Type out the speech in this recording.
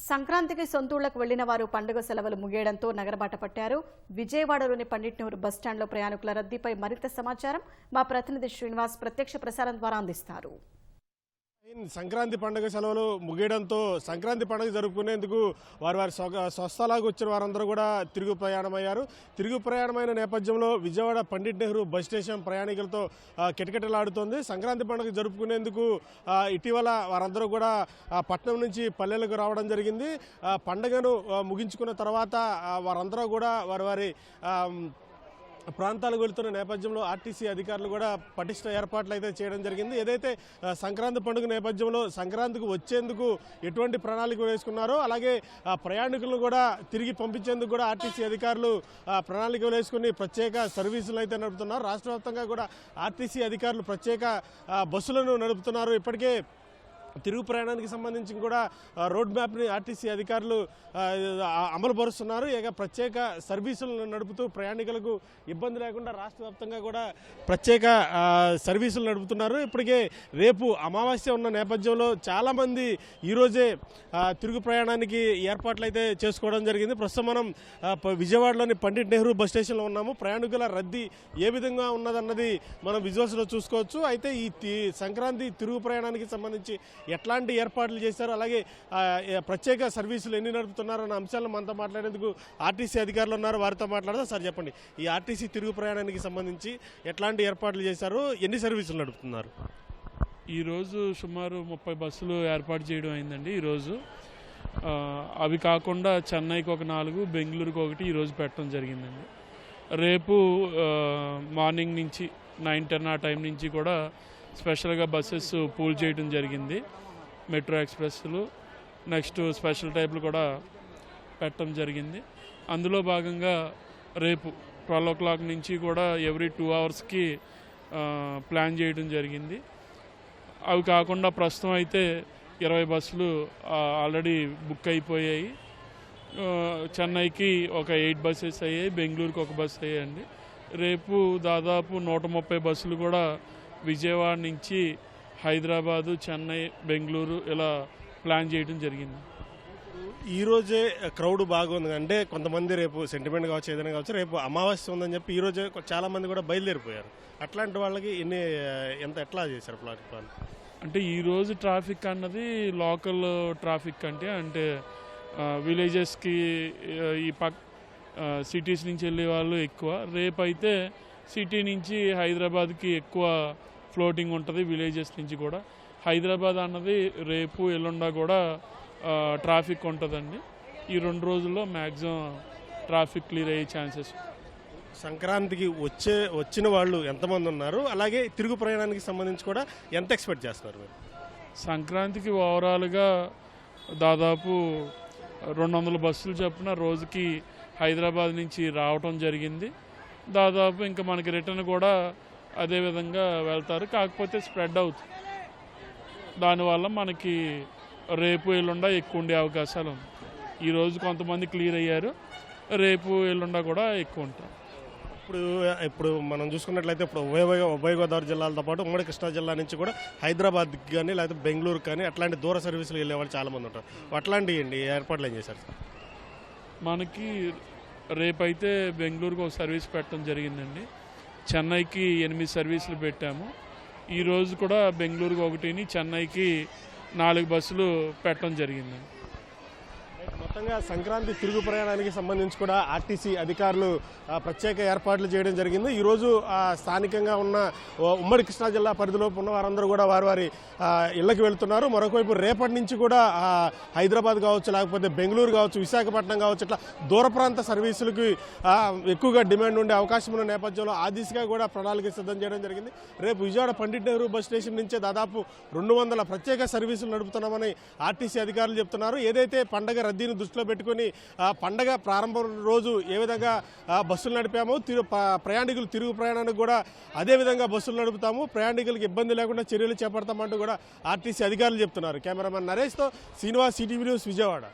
సంక్రాంతికి సొంతూళ్లకు వెళ్లిన వారు పండుగ సెలవులు ముగియడంతో నగరబాట పట్టారు. విజయవాడలోని పండిట్ నెహ్రూ బస్టాండ్లో ప్రయాణికుల రద్దీపై మరింత సమాచారం మా ప్రతినిధి శ్రీనివాస్ ప్రత్యక్ష ప్రసారం ద్వారా అందిస్తారు. సంక్రాంతి పండుగ సెలవులు ముగియడంతో సంక్రాంతి పండుగ జరుపుకునేందుకు వారి స్వస్థలాలకు వచ్చిన వారందరూ కూడా తిరుగు ప్రయాణమయ్యారు. తిరుగు ప్రయాణమైన నేపథ్యంలో విజయవాడ పండిట్ నెహ్రూ బస్ స్టేషన్ ప్రయాణికులతో కిటకిటలాడుతోంది. సంక్రాంతి పండుగ జరుపుకునేందుకు ఇటీవల వారందరూ కూడా పట్టణం నుంచి పల్లెలకు రావడం జరిగింది. పండుగను ముగించుకున్న తర్వాత వారందరూ కూడా వారి ప్రాంతాలకు వెళుతున్న నేపథ్యంలో ఆర్టీసీ అధికారులు కూడా పటిష్ట ఏర్పాట్లు అయితే చేయడం జరిగింది. ఏదైతే సంక్రాంతి పండుగ నేపథ్యంలో సంక్రాంతికి వచ్చేందుకు ఎటువంటి ప్రణాళిక వేసుకున్నారో అలాగే ప్రయాణికులను కూడా తిరిగి పంపించేందుకు కూడా ఆర్టీసీ అధికారులు ప్రణాళిక వేసుకుని ప్రత్యేక సర్వీసులు అయితే నడుపుతున్నారు. రాష్ట్ర వ్యాప్తంగా కూడా ఆర్టీసీ అధికారులు ప్రత్యేక బస్సులను నడుపుతున్నారు. ఇప్పటికే తిరుగు ప్రయాణానికి సంబంధించి కూడా రోడ్ మ్యాప్ని ఆర్టీసీ అధికారులు అమలు పరుస్తున్నారు. ఇక ప్రత్యేక సర్వీసులను నడుపుతూ ప్రయాణికులకు ఇబ్బంది లేకుండా రాష్ట్ర వ్యాప్తంగా కూడా ప్రత్యేక సర్వీసులు నడుపుతున్నారు. ఇప్పటికే రేపు అమావాస్య ఉన్న నేపథ్యంలో చాలామంది ఈరోజే తిరుగు ప్రయాణానికి ఏర్పాట్లు అయితే చేసుకోవడం జరిగింది. ప్రస్తుతం మనం విజయవాడలోని పండిట్ నెహ్రూ బస్ స్టేషన్లో ఉన్నాము. ప్రయాణికుల రద్దీ ఏ విధంగా ఉన్నదన్నది మనం విజువల్స్లో చూసుకోవచ్చు. అయితే ఈ సంక్రాంతి తిరుగు ప్రయాణానికి సంబంధించి ఎట్లాంటి ఏర్పాట్లు చేశారు, అలాగే ప్రత్యేక సర్వీసులు ఎన్ని నడుపుతున్నారు అన్న అంశాలను మనతో మాట్లాడేందుకు ఆర్టీసీ అధికారులు ఉన్నారు. వారితో మాట్లాడదాం. సార్ చెప్పండి, ఈ ఆర్టీసీ తిరుగు ప్రయాణానికి సంబంధించి ఎట్లాంటి ఏర్పాట్లు చేశారు, ఎన్ని సర్వీసులు నడుపుతున్నారు? ఈరోజు సుమారు 30 బస్సులు ఏర్పాటు చేయడం అయిందండి. ఈరోజు అవి కాకుండా చెన్నైకి ఒక 4, బెంగళూరుకి 1 ఈరోజు పెట్టడం జరిగిందండి. రేపు మార్నింగ్ నుంచి 9-10 ఆ టైం నుంచి కూడా స్పెషల్గా బస్సెస్ పూల్ చేయడం జరిగింది. మెట్రో ఎక్స్ప్రెస్లు నెక్స్ట్ స్పెషల్ టైప్లు కూడా పెట్టడం జరిగింది. అందులో భాగంగా రేపు 12 o'clock నుంచి కూడా ఎవ్రీ 2 hours ప్లాన్ చేయడం జరిగింది. అవి కాకుండా ప్రస్తుతం అయితే 20 బస్సులు ఆల్రెడీ బుక్ అయిపోయాయి. చెన్నైకి ఒక 8 బస్సెస్ అయ్యాయి, బెంగళూరుకి 1 బస్సు అయ్యాయండి. రేపు దాదాపు 130 బస్సులు కూడా విజయవాడ నుంచి హైదరాబాదు, చెన్నై, బెంగళూరు ఇలా ప్లాన్ చేయడం జరిగింది. ఈరోజే క్రౌడ్ బాగుంది అంటే కొంతమంది రేపు సెంటిమెంట్ కావచ్చు, ఏదైనా కావచ్చు, రేపు అమావాస్య ఉందని చెప్పి ఈరోజే చాలామంది కూడా బయలుదేరిపోయారు. అట్లాంటి వాళ్ళకి ఎట్లా చేశారు ప్లాన్? అంటే ఈరోజు ట్రాఫిక్ అన్నది లోకల్ ట్రాఫిక్ అంటే విలేజెస్కి ఈ సిటీస్ నుంచి వెళ్ళే వాళ్ళు ఎక్కువ. రేపైతే సిటీ నుంచి హైదరాబాద్కి ఎక్కువ ఫ్లోటింగ్ ఉంటుంది, విలేజెస్ నుంచి కూడా. హైదరాబాద్ అన్నది రేపు ఎల్లుండా కూడా ట్రాఫిక్ ఉంటుందండి. ఈ 2 రోజుల్లో మ్యాక్సిమం ట్రాఫిక్ క్లియర్ అయ్యే ఛాన్సెస్. సంక్రాంతికి వచ్చిన వాళ్ళు ఎంతమంది ఉన్నారు, అలాగే తిరుగు ప్రయాణానికి సంబంధించి కూడా ఎంత ఎక్స్పెక్ట్ చేస్తున్నారు మీరు? సంక్రాంతికి ఓవరాల్గా దాదాపు 200 బస్సులు చొప్పున రోజుకి హైదరాబాద్ నుంచి రావటం జరిగింది. దాదాపు ఇంకా మనకి రిటర్న్ కూడా అదేవిధంగా వెళ్తారు, కాకపోతే స్ప్రెడ్ అవుతుంది. దానివల్ల మనకి రేపు ఎల్లుండా ఎక్కువ ఉండే అవకాశాలు ఉంది. ఈరోజు కొంతమంది క్లియర్ అయ్యారు, రేపు ఎల్లుండా కూడా ఎక్కువ ఉంటారు. ఇప్పుడు మనం చూసుకున్నట్లయితే ఇప్పుడు ఉభయ గోదావరి జిల్లాలతో పాటు ఉమ్మడి కృష్ణా జిల్లా నుంచి కూడా హైదరాబాద్కి కానీ లేకపోతే బెంగళూరుకి కానీ అట్లాంటి దూర సర్వీసులు వెళ్ళే వాళ్ళు చాలామంది ఉంటారు. అట్లాంటి ఏర్పాట్లు ఏం చేశారు? మనకి రేపైతే బెంగళూరుకి 1 సర్వీస్ పెట్టడం జరిగిందండి. చెన్నైకి 8 సర్వీసులు పెట్టాము. ఈరోజు కూడా బెంగళూరుకి 1, చెన్నైకి 4 బస్సులు పెట్టడం జరిగిందండి. మొత్తంగా సంక్రాంతి తిరుగు ప్రయాణానికి సంబంధించి కూడా ఆర్టీసీ అధికారులు ప్రత్యేక ఏర్పాట్లు చేయడం జరిగింది. ఈరోజు స్థానికంగా ఉన్న ఉమ్మడి కృష్ణా జిల్లా పరిధిలో ఉన్న వారందరూ కూడా వారి ఇళ్లకు వెళ్తున్నారు. మరొకవైపు రేపటి నుంచి కూడా హైదరాబాద్ కావచ్చు, లేకపోతే బెంగళూరు కావచ్చు, విశాఖపట్నం కావచ్చు, ఇట్లా దూర ప్రాంత సర్వీసులకి ఎక్కువగా డిమాండ్ ఉండే అవకాశం ఉన్న నేపథ్యంలో ఆ దిశగా కూడా ప్రణాళిక సిద్ధం చేయడం జరిగింది. రేపు విజయవాడ పండిట్ నెహ్రూ బస్ స్టేషన్ నుంచే దాదాపు 200 ప్రత్యేక సర్వీసులు నడుపుతున్నామని ఆర్టీసీ అధికారులు చెప్తున్నారు. ఏదైతే పండగ రద్దీని దృష్టిలో పెట్టుకుని పండగ ప్రారంభం రోజు ఏ విధంగా బస్సులు నడిపామో ప్రయాణికులు తిరుగు ప్రయాణానికి కూడా అదే విధంగా బస్సులు నడుపుతాము, ప్రయాణికులకు ఇబ్బంది లేకుండా చర్యలు చేపడతామంటూ కూడా ఆర్టీసీ అధికారులు చెప్తున్నారు. కెమెరామెన్ నరేష్తో శ్రీనివాస్, సిటీవీ న్యూస్, విజయవాడ.